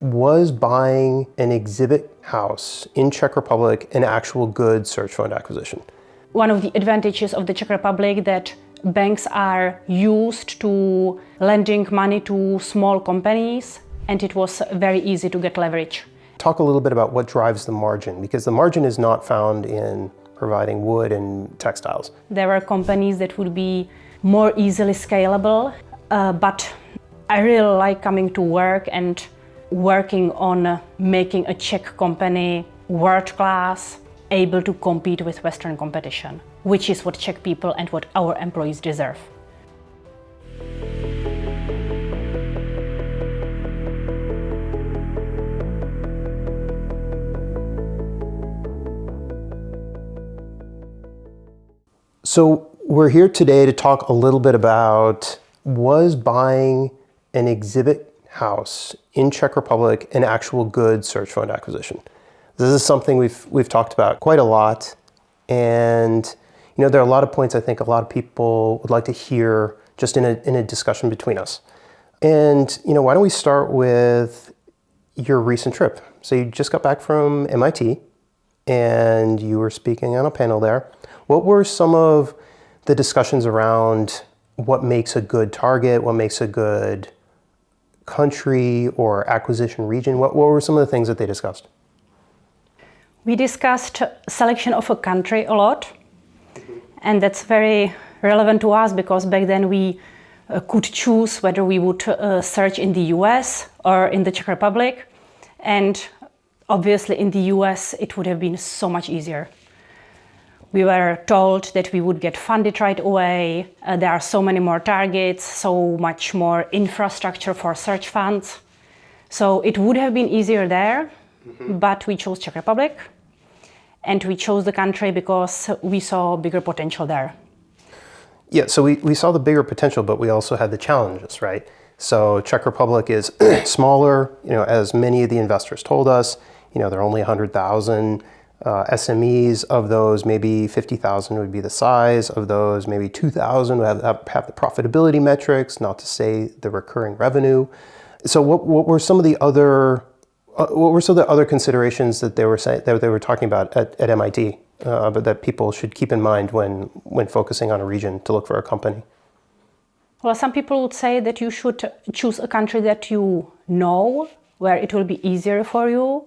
Was buying an exhibit house in Czech Republic an actual good search fund acquisition? One of the advantages of the Czech Republic that banks are used to lending money to small companies, and it was very easy to get leverage. Talk a little bit about what drives the margin, because the margin is not found in providing wood and textiles. There are companies that would be more easily scalable, but I really like coming to work and working on making a Czech company world-class, able to compete with Western competition, which is what Czech people and what our employees deserve. So we're here today to talk a little bit about, was buying an exhibit house in Czech Republic an actual good search fund acquisition? This is something we've talked about quite a lot, and there are a lot of points I think a lot of people would like to hear just in a discussion between us. And why don't we start with your recent trip? So you just got back from MIT, and you were speaking on a panel there. What were some of the discussions around what makes a good target, what makes a good country or acquisition region? What were some of the things that they discussed? We discussed selection of a country a lot, and that's very relevant to us because back then we could choose whether we would search in the US or in the Czech Republic, and obviously in the US it would have been so much easier. We were told that we would get funded right away. There are so many more targets, so much more infrastructure for search funds. So it would have been easier there, but we chose Czech Republic. And we chose the country because we saw bigger potential there. Yeah, so we saw the bigger potential, but we also had the challenges, right? So Czech Republic is smaller, as many of the investors told us, there are only 100,000 SMEs. Of those, maybe 50,000 would be the size. Of those, maybe 2,000 would have the profitability metrics, not to say the recurring revenue. So what were some of the other considerations that they were talking about at MIT, but that people should keep in mind when focusing on a region to look for a company? Well, some people would say that you should choose a country that you know, where it will be easier for you.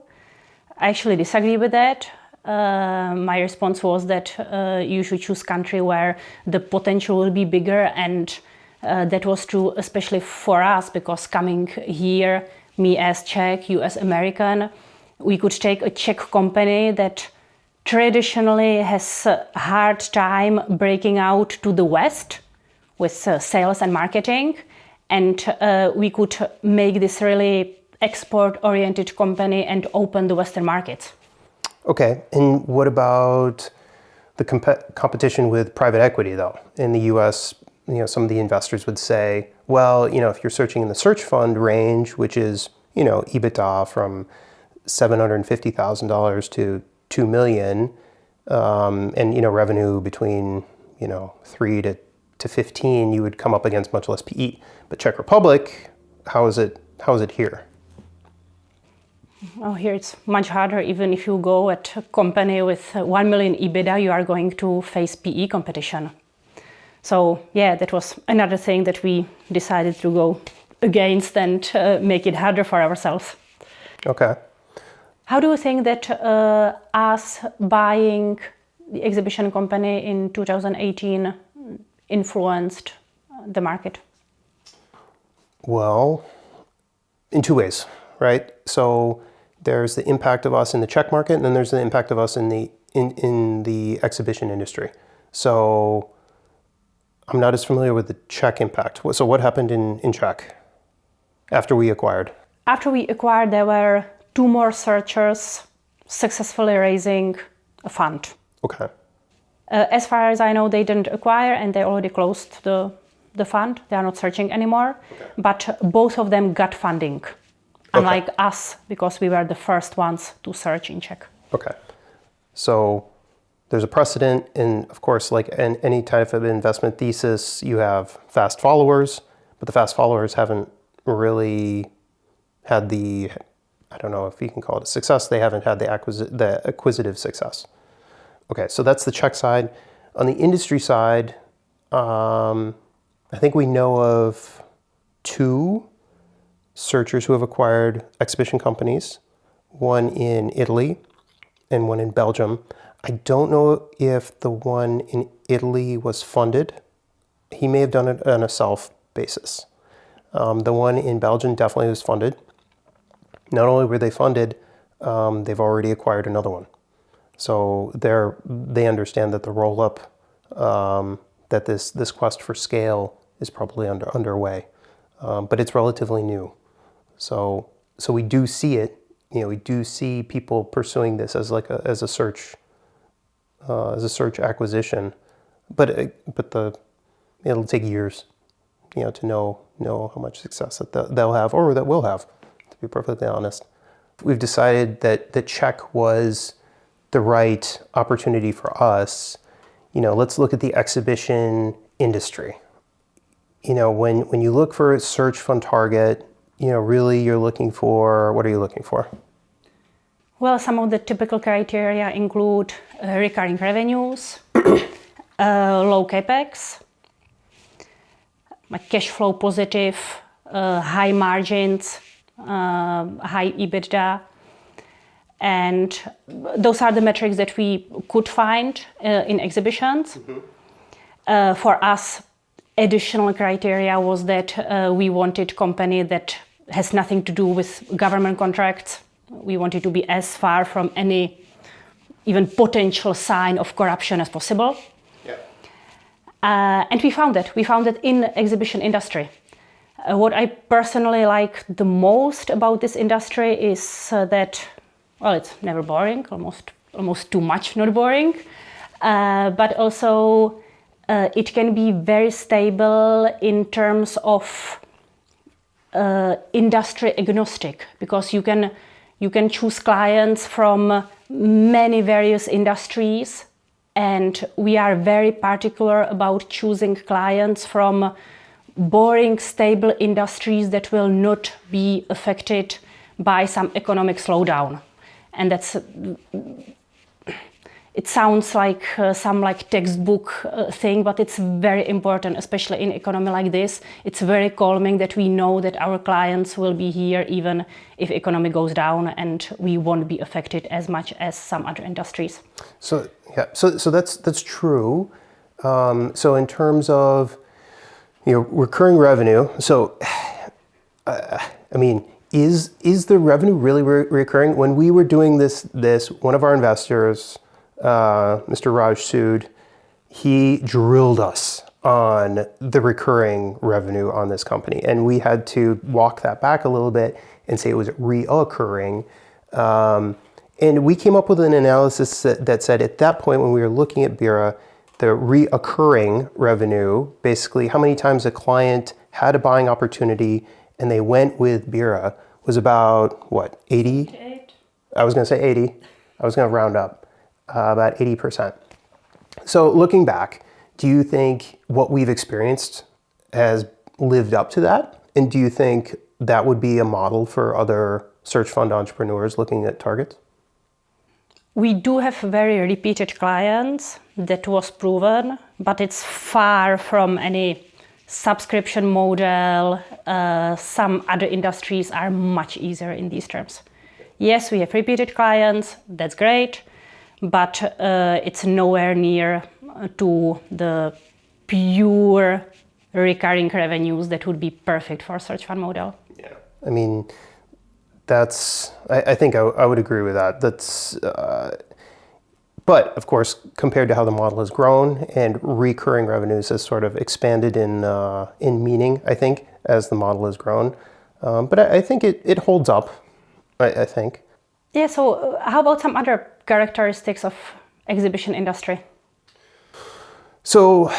I actually disagree with that. My response was that you should choose country where the potential will be bigger, and that was true especially for us because coming here, me as Czech, you as American, we could take a Czech company that traditionally has a hard time breaking out to the West with sales and marketing, and we could make this really export-oriented company and open the Western markets. Okay, and what about the competition with private equity, though? In the U.S., some of the investors would say, well, if you're searching in the search fund range, which is, EBITDA from $750,000 to $2 million, and revenue between 3 to 15, you would come up against much less PE. But Czech Republic, how is it here? Oh, here it's much harder. Even if you go at a company with 1 million EBITDA, you are going to face PE competition. So yeah, that was another thing that we decided to go against and make it harder for ourselves. Okay. How do you think that us buying the exhibition company in 2018 influenced the market? Well, in two ways, right? So there's the impact of us in the Czech market, and then there's the impact of us in the exhibition industry. So I'm not as familiar with the Czech impact. So what happened in Czech after we acquired? After we acquired, there were 2 more searchers successfully raising a fund. Okay. As far as I know, they didn't acquire and they already closed the fund. They are not searching anymore. Okay. But both of them got funding, unlike us, because we were the first ones to search in Czech. Okay. So there's a precedent, and of course, like any type of investment thesis, you have fast followers, but the fast followers haven't really had the I don't know if you can call it a success. They haven't had the acquisitive success. Okay, so that's the Czech side. On the industry side, I think we know of 2 searchers who have acquired exhibition companies, one in Italy and one in Belgium. I don't know if the one in Italy was funded. He may have done it on a self basis. The one in Belgium definitely was funded. Not only were they funded, they've already acquired another one. So they understand that the roll-up, that this quest for scale is probably underway, but it's relatively new. So we do see it. We do see people pursuing this as a search acquisition, but it'll take years, to know how much success that they'll have or that we'll have. To be perfectly honest, we've decided that the Czech was the right opportunity for us. Let's look at the exhibition industry. When you look for a search fund target, really you're looking for, what are you looking for? Well, some of the typical criteria include recurring revenues, low capex, cash flow positive, high margins, high EBITDA. And those are the metrics that we could find in exhibitions. Mm-hmm. For us, additional criteria was that we wanted company that has nothing to do with government contracts. We wanted to be as far from any even potential sign of corruption as possible. Yeah. And we found that. We found that in exhibition industry. What I personally like the most about this industry is that, well, it's never boring, almost too much not boring, but also it can be very stable in terms of industry agnostic, because you can choose clients from many various industries, and we are very particular about choosing clients from boring, stable industries that will not be affected by some economic slowdown. And it sounds like some textbook thing, but it's very important, especially in economy like this. It's very calming that we know that our clients will be here even if economy goes down, and we won't be affected as much as some other industries. So that's true. So in terms of recurring revenue, so is the revenue really recurring? When we were doing this, one of our investors, Mr. Raj Sood, he drilled us on the recurring revenue on this company, and we had to walk that back a little bit and say it was reoccurring. And we came up with an analysis that said at that point when we were looking at Bira, the reoccurring revenue, basically how many times a client had a buying opportunity and they went with Bira, was about, 80? 8. I was going to say 80. I was going to round up. About 80%. So looking back, do you think what we've experienced has lived up to that? And do you think that would be a model for other search fund entrepreneurs looking at targets? We do have very repeated clients, that was proven, but it's far from any subscription model. Some other industries are much easier in these terms. Yes, we have repeated clients, that's great, but it's nowhere near to the pure recurring revenues that would be perfect for a search fund model. Yeah, I think I would agree with that. But of course, compared to how the model has grown, and recurring revenues has sort of expanded in meaning, I think, as the model has grown. But I think it holds up, I think. Yeah, so how about some other characteristics of exhibition industry? So,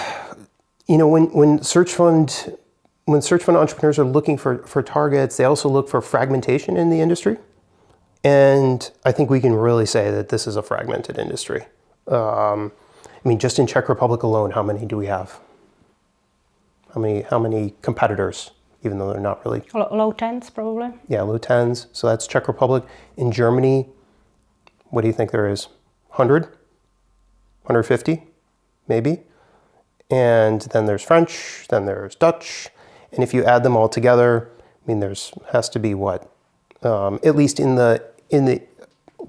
when search fund entrepreneurs are looking for targets, they also look for fragmentation in the industry. And I think we can really say that this is a fragmented industry. Just in Czech Republic alone, how many do we have? How many competitors? even though they're not really. Low tens, probably. Yeah, low tens. So that's Czech Republic. In Germany, what do you think there is? 100? 150? Maybe? And then there's French, then there's Dutch. And if you add them all together, I mean, has to be what? At least in the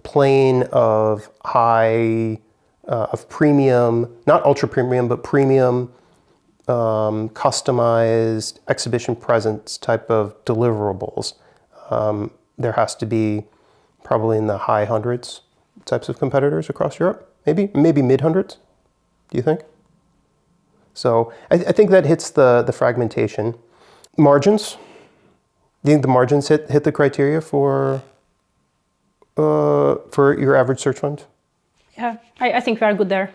plane of high, of premium, not ultra premium, but premium, customized exhibition presence type of deliverables. There has to be probably in the high hundreds types of competitors across Europe, maybe mid hundreds. Do you think? So I think that hits the fragmentation. Margins. Do you think the margins hit the criteria for your average search fund? Yeah, I think we are good there.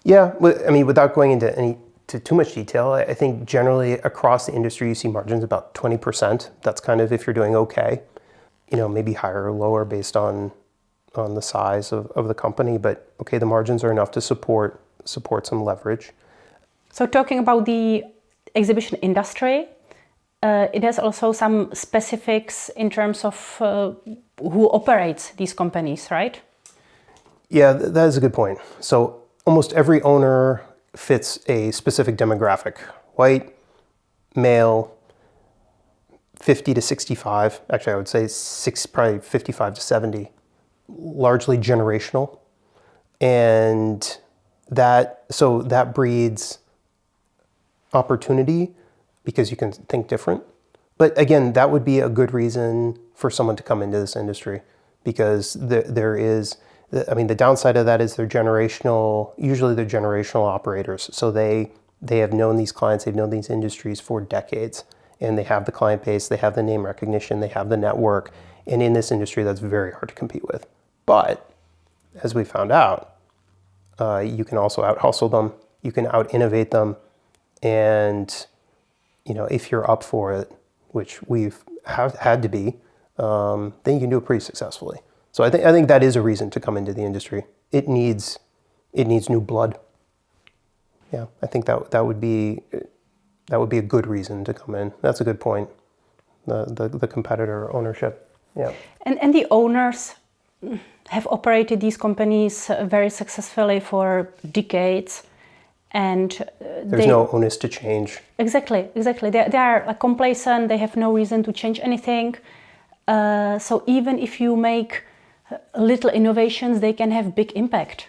Yeah, I mean, without going into too much detail, I think generally across the industry you see margins about 20%. That's kind of if you're doing okay. Maybe higher or lower based on the size of the company, but okay, the margins are enough to support some leverage. So talking about the exhibition industry, it has also some specifics in terms of who operates these companies, right? Yeah, that is a good point. So almost every owner fits a specific demographic. White, male, 50 to 65. Actually, I would say probably 55 to 70. Largely generational. And that breeds opportunity because you can think different. But again, that would be a good reason for someone to come into this industry because there is, the downside of that is usually they're generational operators. So they have known these clients, they've known these industries for decades, and they have the client base, they have the name recognition, they have the network. And in this industry, that's very hard to compete with. But as we found out, you can also out-hustle them, you can out-innovate them, and if you're up for it, which we've had to be, then you can do it pretty successfully. So I think that is a reason to come into the industry. It needs new blood. Yeah, I think that would be a good reason to come in. That's a good point. The competitor ownership. Yeah. And the owners have operated these companies very successfully for decades. And there's no onus to change. Exactly. They are complacent. They have no reason to change anything. So even if you make little innovations, they can have big impact.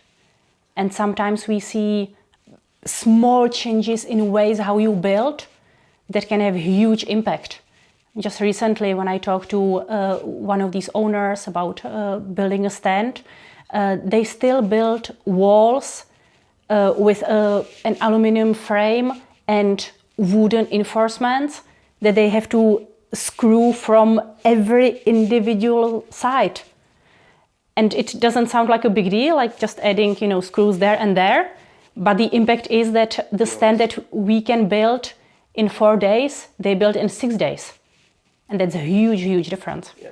And sometimes we see small changes in ways how you build that can have huge impact. Just recently, when I talked to one of these owners about building a stand, they still build walls with an aluminum frame and wooden reinforcements that they have to screw from every individual side. And it doesn't sound like a big deal, like just adding, screws there and there. But the impact is that the stand that we can build in 4 days, they build in 6 days. And that's a huge, huge difference. Yeah.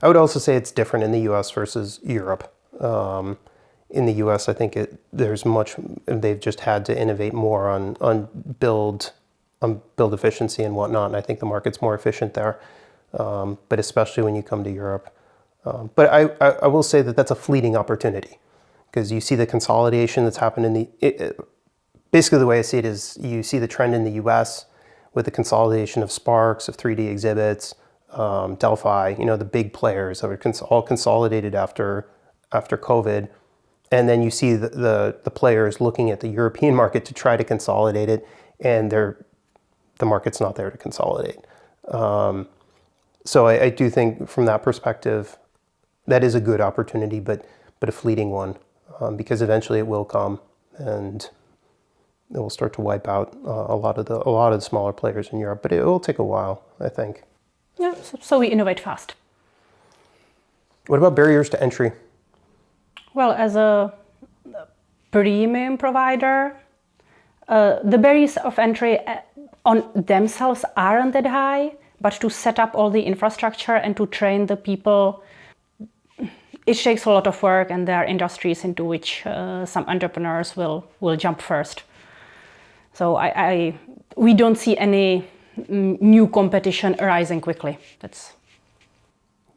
I would also say it's different in the US versus Europe. In the US, I think they've just had to innovate more on build efficiency and whatnot. And I think the market's more efficient there, but especially when you come to Europe. But I will say that's a fleeting opportunity because you see the consolidation that's happened basically the way I see it is you see the trend in the US with the consolidation of Sparks, of 3D exhibits, Delphi, the big players that were all consolidated after COVID. And then you see the players looking at the European market to try to consolidate it, and the market's not there to consolidate. So I do think from that perspective, that is a good opportunity, but a fleeting one, because eventually it will come, and it will start to wipe out a lot of the smaller players in Europe. But it will take a while, I think. Yeah, so we innovate fast. What about barriers to entry? Well, as a premium provider, the barriers of entry on themselves aren't that high, but to set up all the infrastructure and to train the people, it takes a lot of work, and there are industries into which some entrepreneurs will jump first. So we don't see any new competition arising quickly.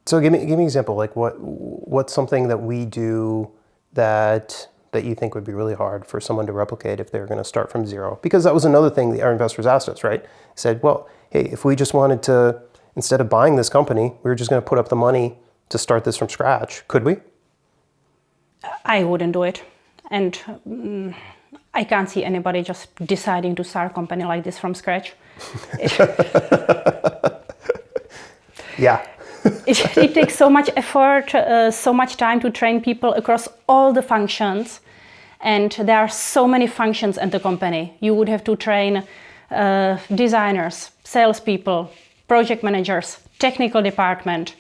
So give me an example. Like what's something that we do that you think would be really hard for someone to replicate if they're going to start from zero? Because that was another thing that our investors asked us, right? Said, well, hey, if we just wanted to, instead of buying this company, we were just going to put up the money to start this from scratch. Could we? I wouldn't do it. And I can't see anybody just deciding to start a company like this from scratch. Yeah. It takes so much effort, so much time to train people across all the functions. And there are so many functions in the company. You would have to train designers, salespeople, project managers, technical department,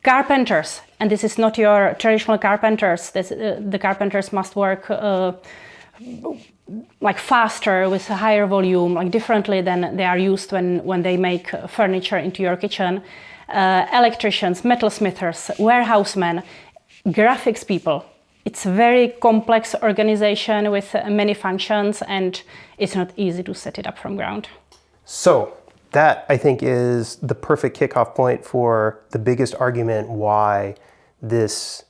carpenters. And this is not your traditional carpenters. The carpenters must work like faster, with a higher volume, like differently than they are used when they make furniture into your kitchen. Electricians, metalsmithers, warehousemen, graphics people. It's a very complex organization with many functions, and it's not easy to set it up from ground. So that, I think, is the perfect kickoff point for the biggest argument why this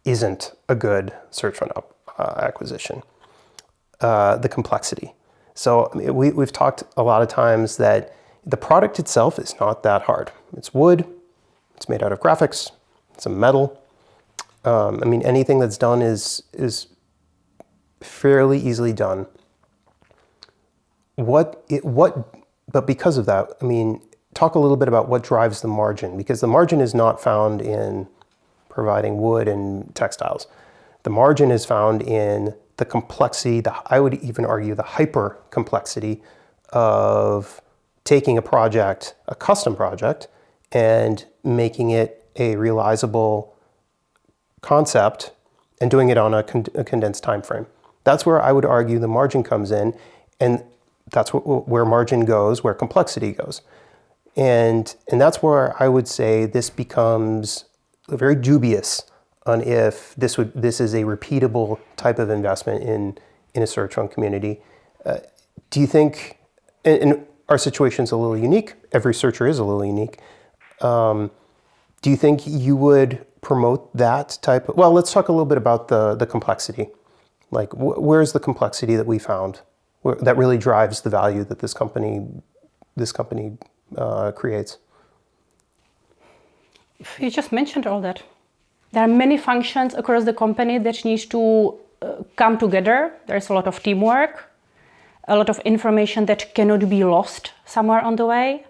isn't a good search fund acquisition. The complexity. So we've talked a lot of times that the product itself is not that hard. It's wood, it's made out of graphics, it's a metal. Anything that's done is fairly easily done. But because of that, talk a little bit about what drives the margin, because the margin is not found in providing wood and textiles. The margin is found in the complexity, I would even argue the hyper complexity of taking a project, a custom project, and making it a realizable concept and doing it on a condensed time frame. That's where I would argue the margin comes in, and that's where margin goes, where complexity goes. And that's where I would say this becomes very dubious on if this is a repeatable type of investment in a search fund community. Do you think, and our situation's a little unique, every searcher is a little unique, do you think you would promote that type of, well, let's talk a little bit about the complexity. Like where's the complexity that we found that really drives the value that this company creates? You just mentioned all that. There are many functions across the company that need to come together. There's a lot of teamwork, a lot of information that cannot be lost somewhere on the way.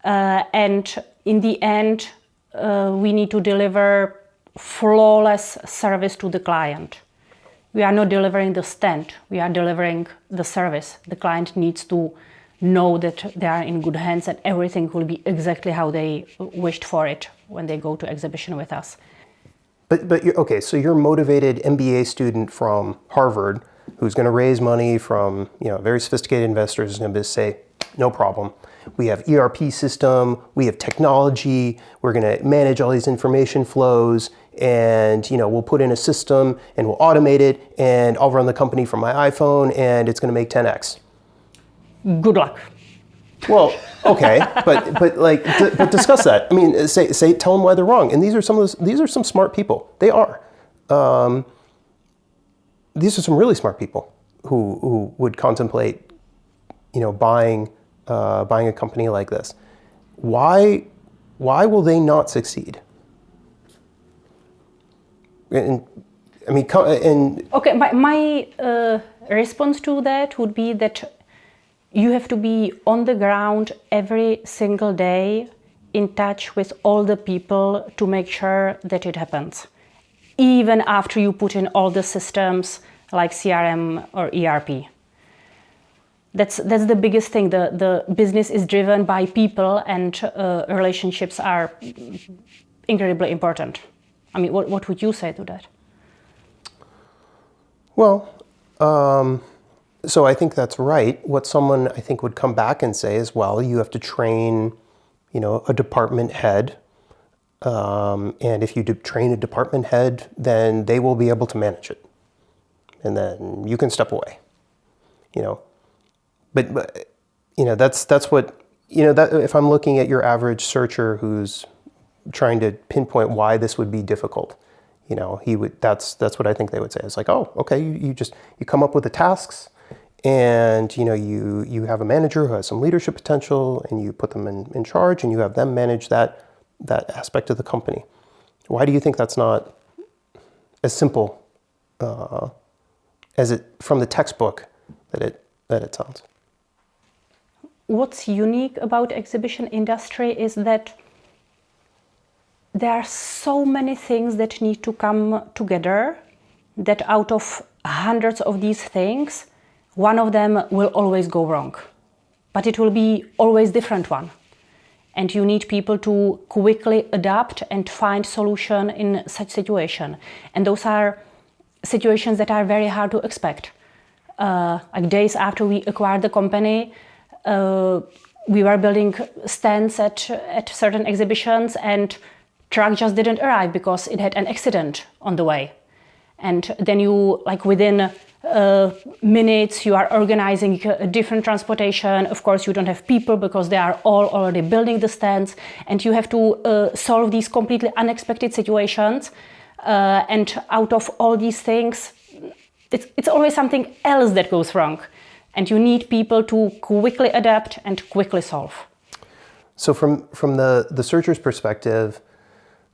And in the end, we need to deliver flawless service to the client. We are not delivering the stand, we are delivering the service. The client needs to know that they are in good hands and everything will be exactly how they wished for it when they go to exhibition with us. But okay, so you're a motivated MBA student from Harvard who's going to raise money from very sophisticated investors, is going to say, no problem. We have ERP system, we have technology, we're going to manage all these information flows, and we'll put in a system and we'll automate it, and I'll run the company from my iPhone and it's going to make 10x. Good luck. Well, okay, but discuss that. Tell them why they're wrong. And these are some smart people. They are. These are some really smart people who would contemplate, buying a company like this. Why will they not succeed? Okay, my response to that would be that you have to be on the ground every single day, in touch with all the people to make sure that it happens. Even after you put in all the systems like CRM or ERP. That's the biggest thing. The business is driven by people, and relationships are incredibly important. What would you say to that? Well, so I think that's right. What someone I think would come back and say is, well, you have to train, a department head. And if you train a department head, then they will be able to manage it. And then you can step away. But that's what, that if I'm looking at your average searcher who's trying to pinpoint why this would be difficult, that's what I think they would say. It's like, oh, okay, you come up with the tasks, and you have a manager who has some leadership potential, and you put them in charge, and you have them manage that aspect of the company. Why do you think that's not as simple as it from the textbook that it sounds? What's unique about exhibition industry is that there are so many things that need to come together, that out of hundreds of these things, one of them will always go wrong, but it will be always different one. And you need people to quickly adapt and find solution in such situation. And those are situations that are very hard to expect. Like days after we acquired the company, we were building stands at certain exhibitions, and truck just didn't arrive because it had an accident on the way. And then you, like within minutes, you are organizing a different transportation. Of course, you don't have people because they are all already building the stands, and you have to solve these completely unexpected situations. And out of all these things, it's always something else that goes wrong. And you need people to quickly adapt and quickly solve. So from the searcher's perspective,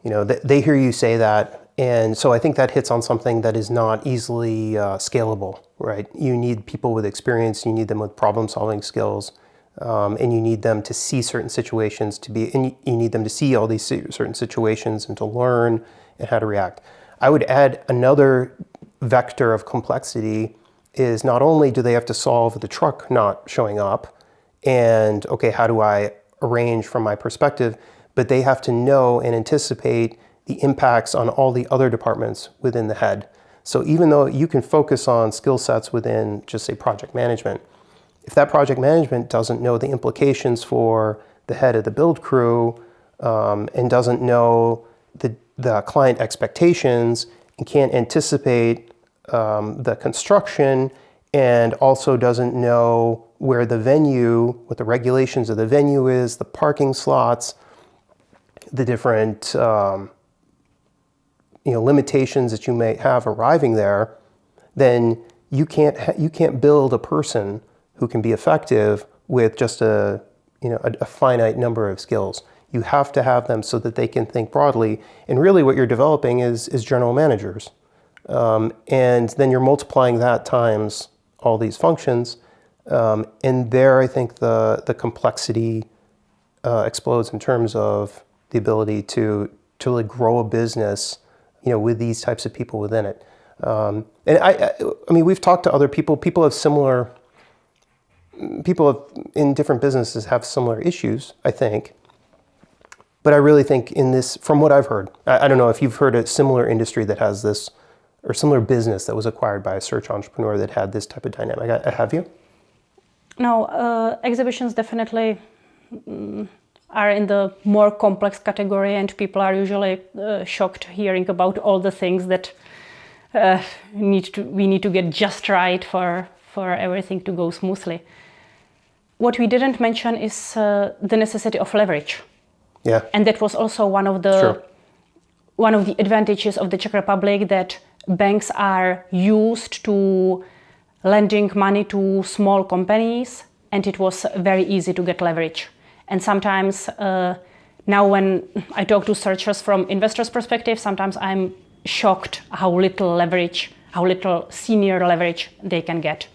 they hear you say that, and so I think that hits on something that is not easily scalable, right? You need people with experience, you need them with problem-solving skills, and you need them to see certain situations and you need them to see all these certain situations and to learn and how to react. I would add another vector of complexity is not only do they have to solve the truck not showing up and, okay, how do I arrange from my perspective, but they have to know and anticipate the impacts on all the other departments within the head. So even though you can focus on skill sets within, just say, project management, if that project management doesn't know the implications for the head of the build crew and doesn't know the client expectations and can't anticipate the construction, and also doesn't know where the venue, what the regulations of the venue is, the parking slots, the different limitations that you may have arriving there, then you can't build a person who can be effective with just a finite number of skills. You have to have them so that they can think broadly. And really what you're developing is general managers. And then you're multiplying that times all these functions. And there, I think the complexity explodes in terms of the ability to really grow a business, with these types of people within it. And I mean, we've talked to other people. People in different businesses have similar issues, I think. But I really think in this, from what I've heard, I don't know if you've heard a similar industry that has this, or similar business that was acquired by a search entrepreneur that had this type of dynamic. Have you? No, exhibitions definitely are in the more complex category, and people are usually shocked hearing about all the things that we need to get just right for everything to go smoothly. What we didn't mention is the necessity of leverage. Yeah. And that was also one of the advantages of the Czech Republic, that banks are used to lending money to small companies, and it was very easy to get leverage. And sometimes now when I talk to searchers from investors' perspective, sometimes I'm shocked how little senior leverage they can get.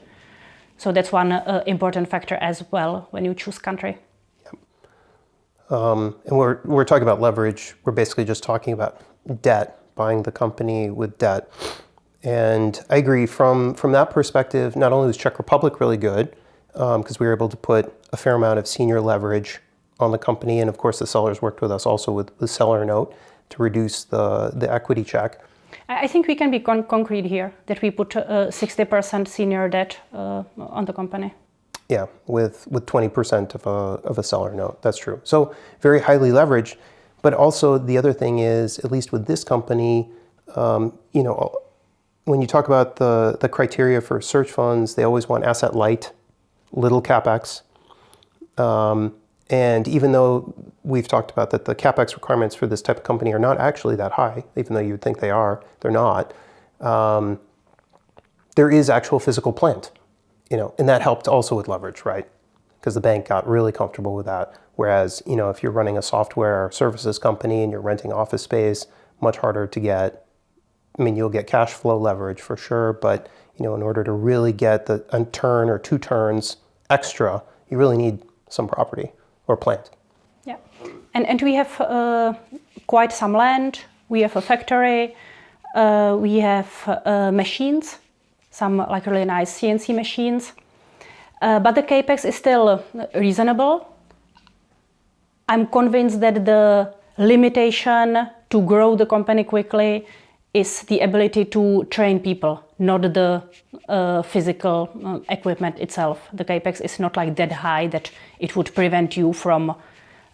So that's one important factor as well when you choose country. And we're talking about leverage. We're basically just talking about debt, buying the company with debt. And I agree from that perspective, not only was Czech Republic really good, because we were able to put a fair amount of senior leverage on the company. And of course, the sellers worked with us also with the seller note to reduce the equity check. I think we can be concrete here, that we put 60% senior debt on the company. Yeah, with 20% of a seller note. That's true. So very highly leveraged. But also the other thing is, at least with this company, when you talk about the criteria for search funds, they always want asset light. little capex. And even though we've talked about that the capex requirements for this type of company are not actually that high, even though you would think they are, they're not. There is actual physical plant, and that helped also with leverage, right? Because the bank got really comfortable with that. Whereas, if you're running a software or services company and you're renting office space, much harder to get. I mean, you'll get cash flow leverage for sure, but in order to really get a turn or 2 turns extra, you really need some property or plant. Yeah, and we have quite some land. We have a factory. We have machines, some like really nice CNC machines. But the capex is still reasonable. I'm convinced that the limitation to grow the company quickly is the ability to train people, not the physical equipment itself. The capex is not like that high that it would prevent you from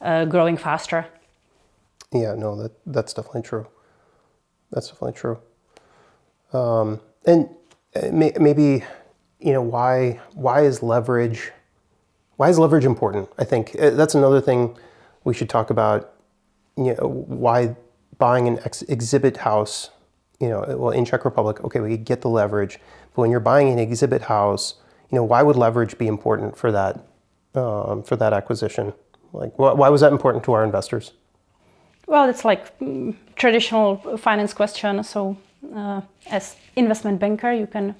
growing faster. Yeah, no, that's definitely true. That's definitely true. And maybe, why is leverage important? I think that's another thing we should talk about. Why buying an exhibit house, in Czech Republic, okay, we get the leverage, but when you're buying an exhibit house, why would leverage be important for that acquisition? Like, why was that important to our investors? Well, it's like traditional finance question. So, as investment banker, you can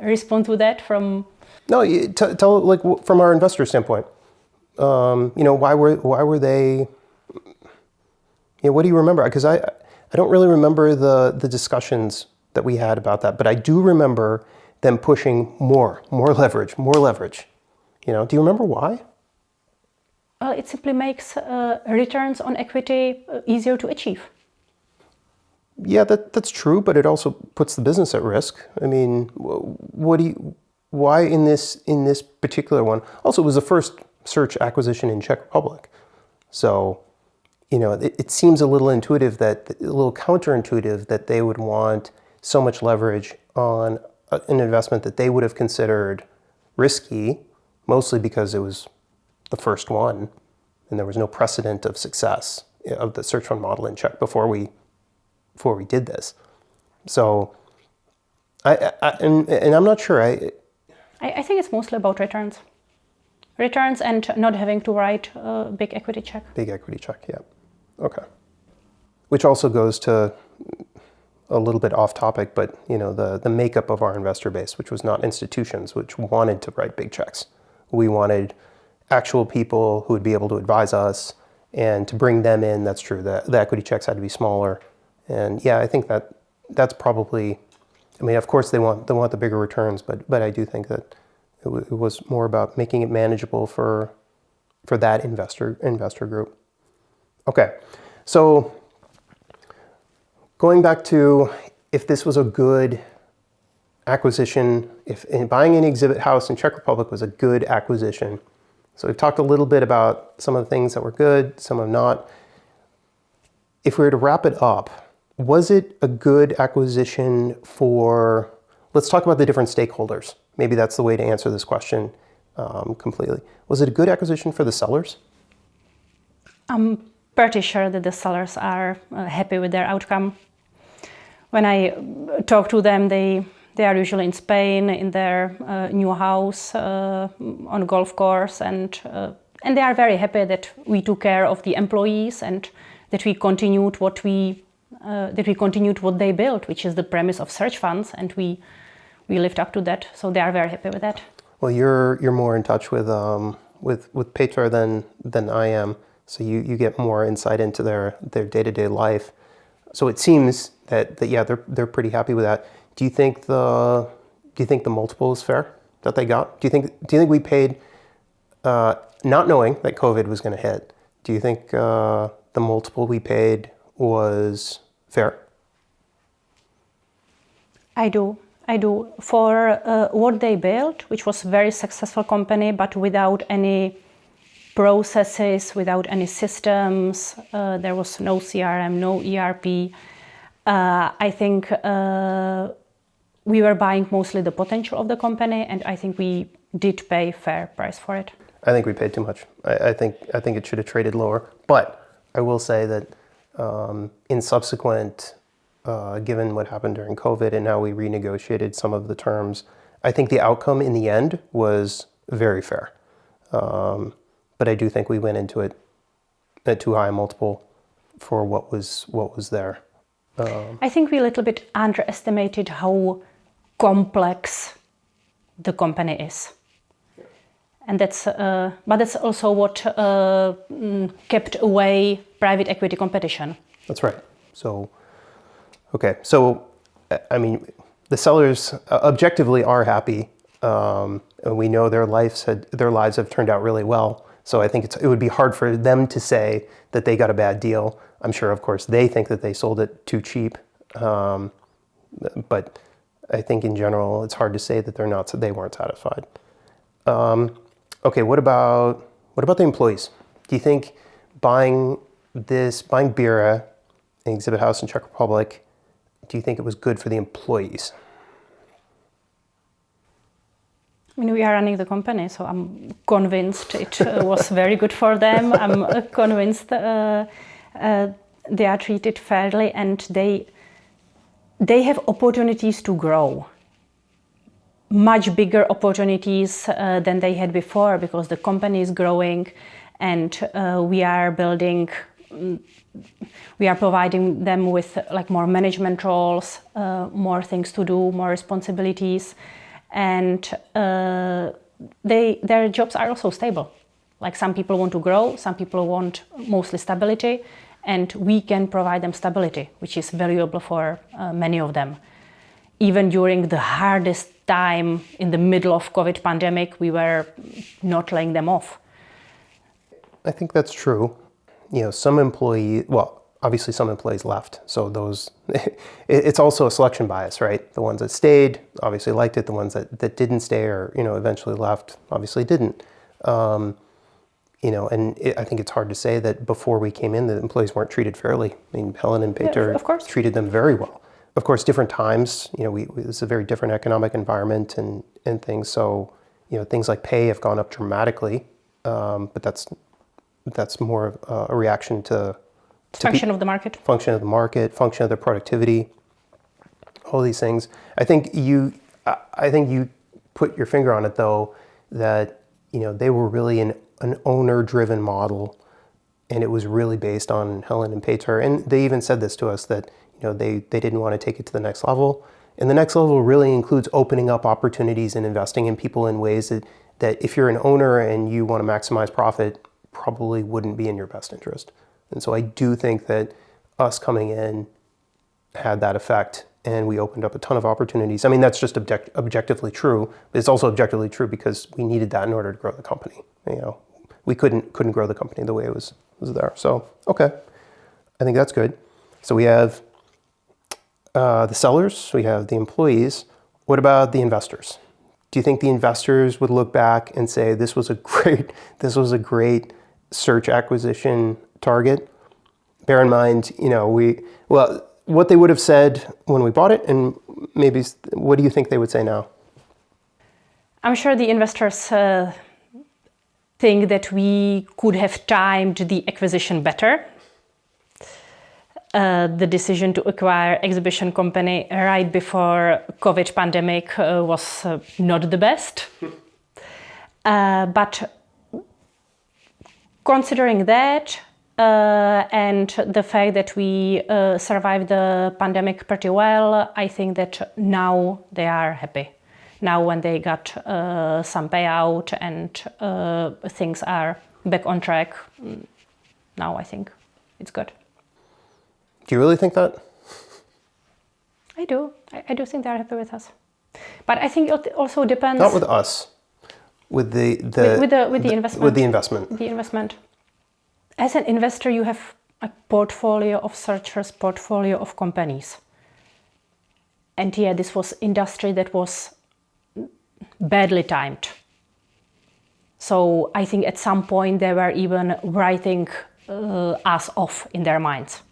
respond to that from. No, tell like from our investor standpoint. Why were they? What do you remember? Because I don't really remember the discussions that we had about that, but I do remember them pushing more leverage. Do you remember why? It simply makes returns on equity easier to achieve. Yeah, that's true, but it also puts the business at risk. I mean, why in this particular one? Also, it was the first search acquisition in Czech Republic, so it seems a little counterintuitive that they would want so much leverage on an investment that they would have considered risky, mostly because it was the first one, and there was no precedent of success of the search fund model in Czech before we did this. So, I'm not sure. I think it's mostly about returns and not having to write a big equity check. Big equity check, yeah. Okay. Which also goes to a little bit off topic, but the makeup of our investor base, which was not institutions, which wanted to write big checks. We wanted actual people who would be able to advise us, and to bring them in. That's true. The equity checks had to be smaller, and yeah, I think that's probably. I mean, of course, they want the bigger returns, but I do think that it was more about making it manageable for that investor group. Okay, so going back to if this was a good acquisition, if buying an exhibit house in Czech Republic was a good acquisition. So we've talked a little bit about some of the things that were good, some of not. If we were to wrap it up, was it a good acquisition for, let's talk about the different stakeholders. Maybe that's the way to answer this question completely. Was it a good acquisition for the sellers? I'm pretty sure that the sellers are happy with their outcome. When I talk to them, they are usually in Spain in their new house on a golf course, and they are very happy that we took care of the employees and that we continued what they built, which is the premise of search funds, and we lived up to that. So they are very happy with that. Well, you're more in touch with Petra than I am, so you get more insight into their day-to-day life. So it seems that yeah, they're pretty happy with that. Do you think the multiple is fair that they got? Do you think we paid, not knowing that COVID was going to hit? Do you think the multiple we paid was fair? I do. For what they built, which was a very successful company, but without any processes, without any systems, there was no CRM, no ERP. I think we were buying mostly the potential of the company, and I think we did pay fair price for it. I think we paid too much. I think it should have traded lower. But I will say that in subsequent, given what happened during COVID and how we renegotiated some of the terms, I think the outcome in the end was very fair. But I do think we went into it at too high a multiple for what was there. I think we a little bit underestimated how complex the company is. And but that's also what kept away private equity competition. That's right. So, okay. So, I mean, the sellers objectively are happy. We know their lives have turned out really well. So I think it would be hard for them to say that they got a bad deal. I'm sure, of course, they think that they sold it too cheap. But I think in general, it's hard to say that they weren't satisfied. Okay, what about the employees? Do you think buying Bira, an exhibit house in Czech Republic, do you think it was good for the employees? I mean, we are running the company, so I'm convinced it was very good for them. I'm convinced they are treated fairly, and they have opportunities to grow. Much bigger opportunities than they had before, because the company is growing, and we are providing them with like more management roles, more things to do, more responsibilities, and their jobs are also stable. Like, some people want to grow, some people want mostly stability, and we can provide them stability, which is valuable for many of them. Even during the hardest time in the middle of COVID pandemic, we were not laying them off. I think that's true. Obviously some employees left. So those, it's also a selection bias, right? The ones that stayed obviously liked it. The ones that didn't stay or, eventually left obviously didn't. I think it's hard to say that before we came in, the employees weren't treated fairly. I mean, Helen and Peter treated them very well. Of course, different times, it's a very different economic environment and things. So, things like pay have gone up dramatically, but that's more of a reaction to function of the market, function of their productivity, all these things. I think you put your finger on it, though, that they were really an owner-driven model, and it was really based on Helen and Peter. And they even said this to us, that they didn't want to take it to the next level. And the next level really includes opening up opportunities and investing in people in ways that if you're an owner and you want to maximize profit, probably wouldn't be in your best interest. And so I do think that us coming in had that effect, and we opened up a ton of opportunities. I mean, that's just objectively true, but it's also objectively true because we needed that in order to grow the company. We couldn't grow the company the way it was there. So, okay, I think that's good. So we have the sellers, we have the employees. What about the investors? Do you think the investors would look back and say this was a great search acquisition target? Bear in mind, what they would have said when we bought it, and maybe what do you think they would say now? I'm sure the investors think that we could have timed the acquisition better. The decision to acquire exhibition company right before COVID pandemic was not the best. But considering that and the fact that we survived the pandemic pretty well, I think that now they are happy. Now when they got some payout and things are back on track, now I think it's good. Do you really think that? I do. I do think they're happy with us. But I think it also depends. Not with us. With the investment. With the investment. The investment. As an investor, you have a portfolio of searchers, portfolio of companies. And yeah, this was industry that was badly timed. So I think at some point they were even writing us off in their minds.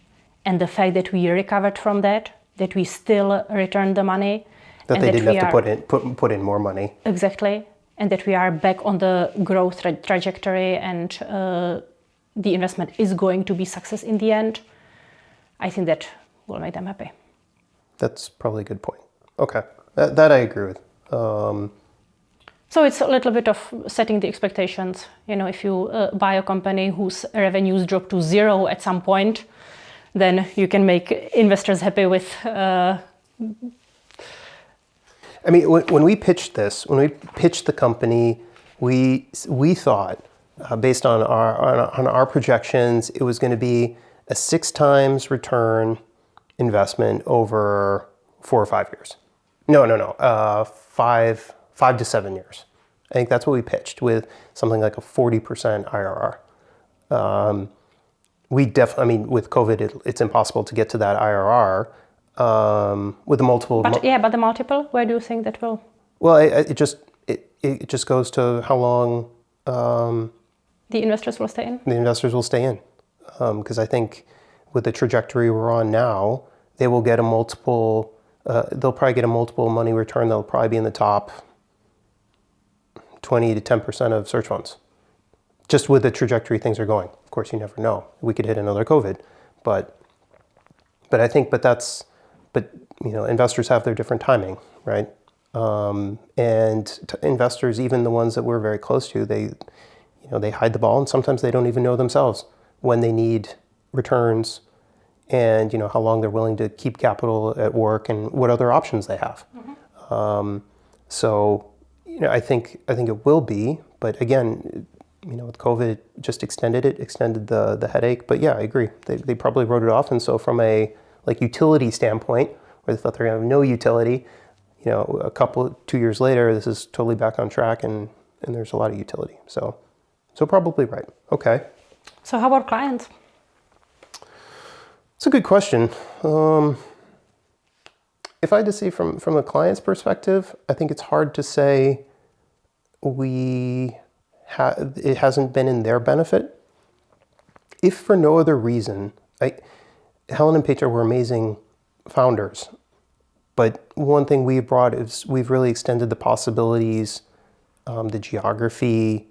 And the fact that we recovered from that we still returned the money. That they didn't have to put in more money. Exactly. and that we are back on the growth trajectory and the investment is going to be success in the end, I think that will make them happy. That's probably a good point. Okay, that I agree with. So it's a little bit of setting the expectations. You know, if you buy a company whose revenues drop to zero at some point, then you can make investors happy with. I mean, when we pitched this, when we pitched the company, we thought, based on our projections, it was going to be a 6 times return investment over 4 or 5 years. No. 5 to 7 years. I think that's what we pitched, with something like a 40% IRR. I mean, with COVID, it's impossible to get to that IRR with the multiple. But the multiple, where do you think that will? Well, it just goes to how long the investors will stay in. The investors will stay in, because I think with the trajectory we're on now, they will get a multiple. They'll probably get a multiple money return. They'll probably be in the top 20 to 10% of search funds, just with the trajectory things are going. Of course, you never know. We could hit another COVID, but I think, investors have their different timing, right? And investors, even the ones that we're very close to, they hide the ball, and sometimes they don't even know themselves when they need returns, and how long they're willing to keep capital at work, and what other options they have. Mm-hmm. I think it will be, but again, with COVID, it just extended the headache. But yeah, I agree. They probably wrote it off, and so from a utility standpoint, where they thought they're gonna have no utility, 2 years later, this is totally back on track, and there's a lot of utility. So probably right. Okay. So how about clients? It's a good question. If I had to say from a client's perspective, I think it's hard to say it hasn't been in their benefit. If for no other reason, Helen and Petra were amazing founders, but one thing we brought is we've really extended the possibilities, the geography,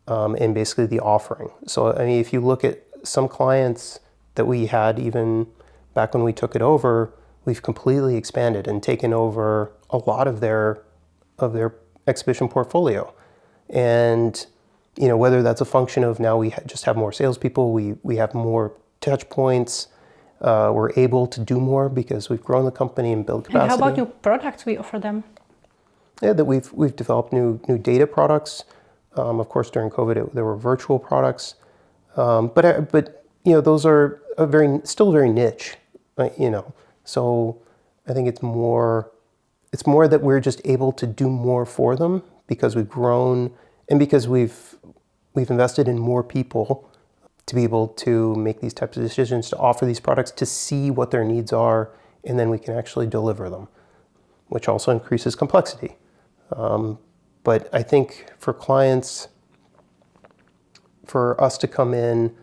and basically the offering. So, I mean, if you look at some clients that we had even back when we took it over, we've completely expanded and taken over a lot of their exhibition portfolio. And, whether that's a function of now we just have more salespeople, we have more touch points, we're able to do more because we've grown the company and built capacity. And how about new products we offer them? Yeah, that we've developed new data products. Of course, during COVID, there were virtual products, but those are still very niche, So I think it's more that we're just able to do more for them because we've grown and because we've invested in more people to be able to make these types of decisions, to offer these products, to see what their needs are, and then we can actually deliver them, which also increases complexity. But I think for clients, for us to come in,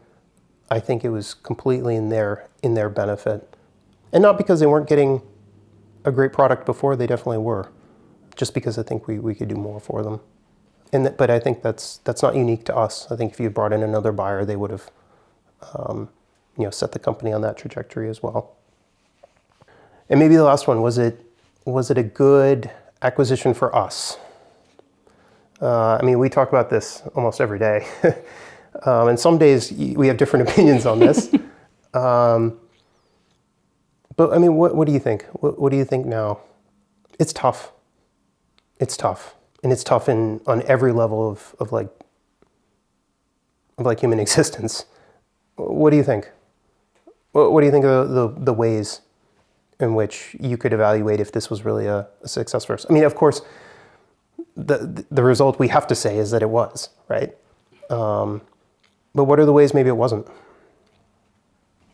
I think it was completely in their benefit. And not because they weren't getting a great product before, they definitely were. Just because I think we could do more for them. But I think that's not unique to us. I think if you brought in another buyer, they would have set the company on that trajectory as well. And maybe the last one, was it a good acquisition for us? We talk about this almost every day. And some days we have different opinions on this. But what do you think? What do you think now? It's tough. It's tough. And it's tough on every level of human existence. What do you think? What do you think of the ways in which you could evaluate if this was really a success for us? Of course, the result we have to say is that it was, right? But what are the ways maybe it wasn't?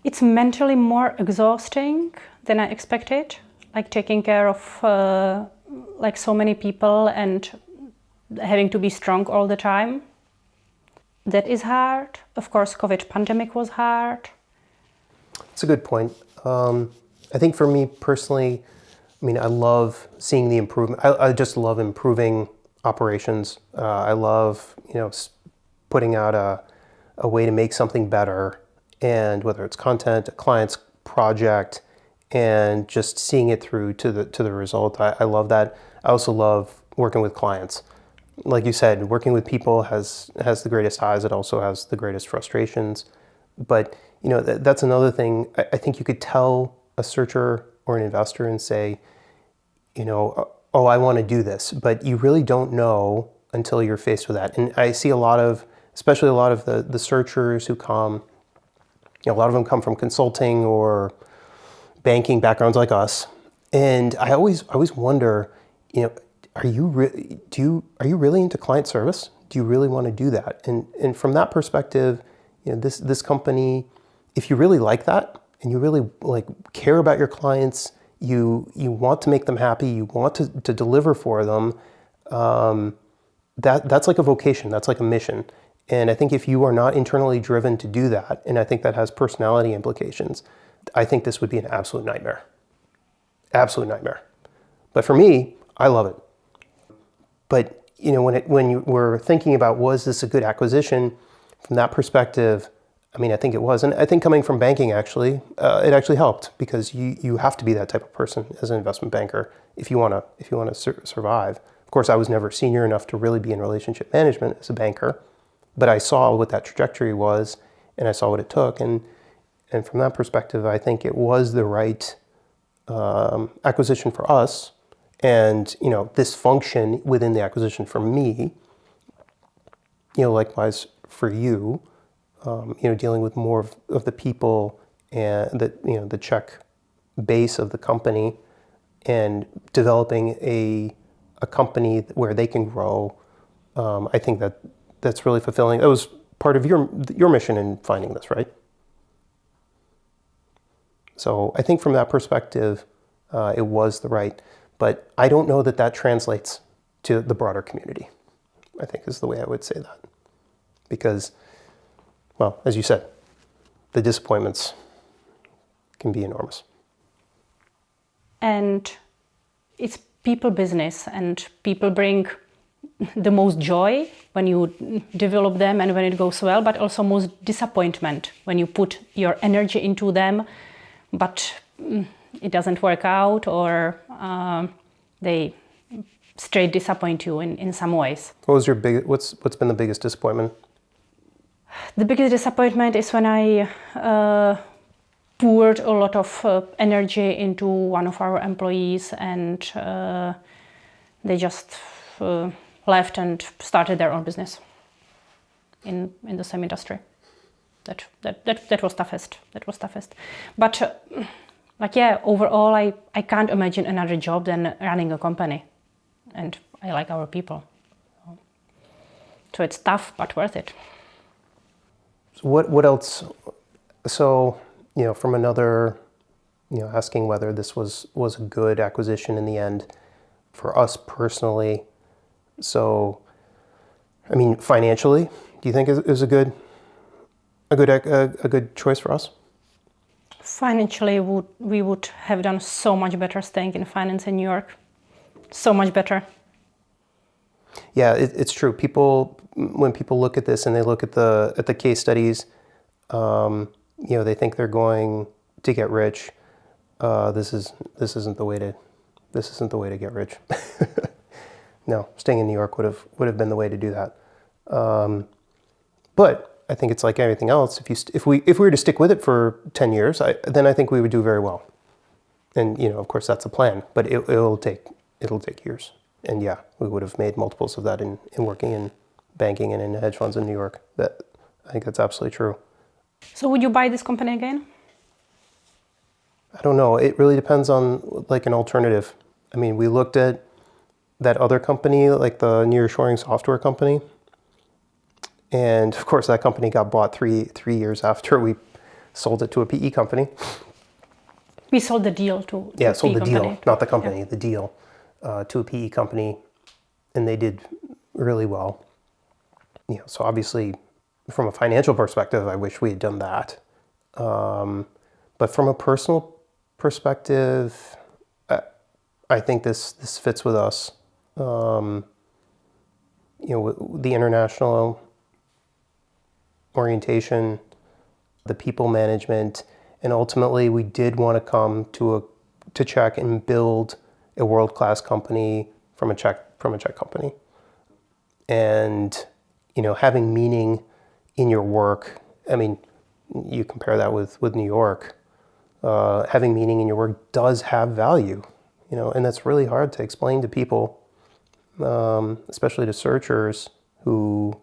It's mentally more exhausting than I expected, taking care of so many people and having to be strong all the time. That is hard. Of course, COVID pandemic was hard. That's a good point. I think for me personally, I love seeing the improvement. I just love improving operations. I love, putting out a way to make something better, and whether it's content, a client's project, and just seeing it through to the result. I love that. I also love working with clients. Like you said, working with people has the greatest highs. It also has the greatest frustrations. But that's another thing. I think you could tell a searcher or an investor and say, oh, I want to do this, but you really don't know until you're faced with that. And I see especially a lot of the searchers who come, a lot of them come from consulting or banking backgrounds like us. And I always wonder, are you really into client service? Do you really want to do that? And from that perspective, this company, if you really like that and you really care about your clients, you want to make them happy, you want to deliver for them, that's like a vocation, that's like a mission. And I think if you are not internally driven to do that, and I think that has personality implications, I think this would be an absolute nightmare. Absolute nightmare. But for me, I love it. But when you were thinking about, was this a good acquisition, from that perspective, I think it was. And I think coming from banking, actually, it actually helped, because you have to be that type of person as an investment banker if you want to survive. Of course, I was never senior enough to really be in relationship management as a banker, but I saw what that trajectory was, and I saw what it took. And from that perspective, I think it was the right acquisition for us. And this function within the acquisition for me, likewise for you, dealing with more of the people and the Czech base of the company, and developing a company where they can grow. I think that's really fulfilling. That was part of your mission in finding this, right? So I think from that perspective, it was the right. But I don't know that translates to the broader community, I think is the way I would say that. Because, well, as you said, the disappointments can be enormous. And it's people business, and people bring the most joy when you develop them and when it goes well, but also most disappointment when you put your energy into them, but it doesn't work out, or they straight disappoint you in some ways. What's been the biggest disappointment? The biggest disappointment is when I poured a lot of energy into one of our employees, and they just left and started their own business in the same industry. That was toughest. That was toughest. But overall, I can't imagine another job than running a company, and I like our people. So it's tough, but worth it. So what else? So from another, asking whether this was a good acquisition in the end for us personally. So, financially, do you think it was a good choice for us? Financially, we would have done so much better staying in finance in New York. So much better. Yeah, it's true. When people look at this and they look at the case studies, they think they're going to get rich. This isn't the way to get rich. No, staying in New York would have been the way to do that. But I think it's like everything else. If we were to stick with it for 10 years, then I think we would do very well. And of course that's a plan, but it'll take years. And yeah, we would have made multiples of that in working in banking and in hedge funds in New York. I think that's absolutely true. So would you buy this company again? I don't know. It really depends on an alternative. We looked at that other company, like the nearshoring software company. And of course that company got bought three years after we sold it to a PE company. We sold the deal to yeah, a sold PE the company. deal, not the company, the deal to a PE company, and they did really well. So obviously, from a financial perspective, I wish we had done that. But from a personal perspective, I think this fits with us. the international orientation, the people management, and ultimately we did want to come to Czech and build a world-class company from a Czech company. And having meaning in your work. I mean, you compare that with New York. Having meaning in your work does have value, and that's really hard to explain to people, especially to searchers who,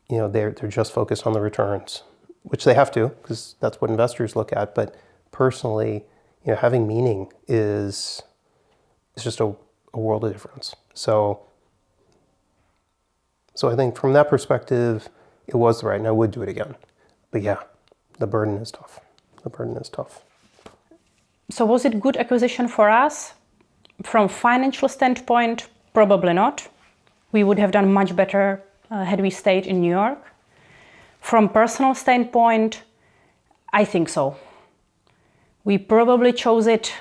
they're just focused on the returns, which they have to, because that's what investors look at. But personally, having meaning is just a world of difference. So I think from that perspective, it was right, and I would do it again. But yeah, the burden is tough. So was it good acquisition for us? From financial standpoint, probably not. We would have done much better had we stayed in New York. From personal standpoint, I think so. We probably chose it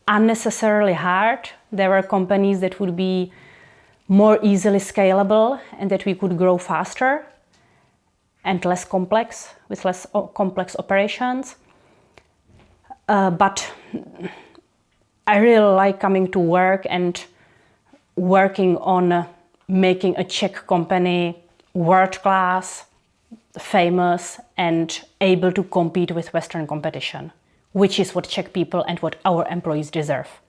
unnecessarily hard. There were companies that would be more easily scalable and that we could grow faster and less complex, with less complex operations. But I really like coming to work and working on making a Czech company world-class, famous, and able to compete with Western competition, which is what Czech people and what our employees deserve.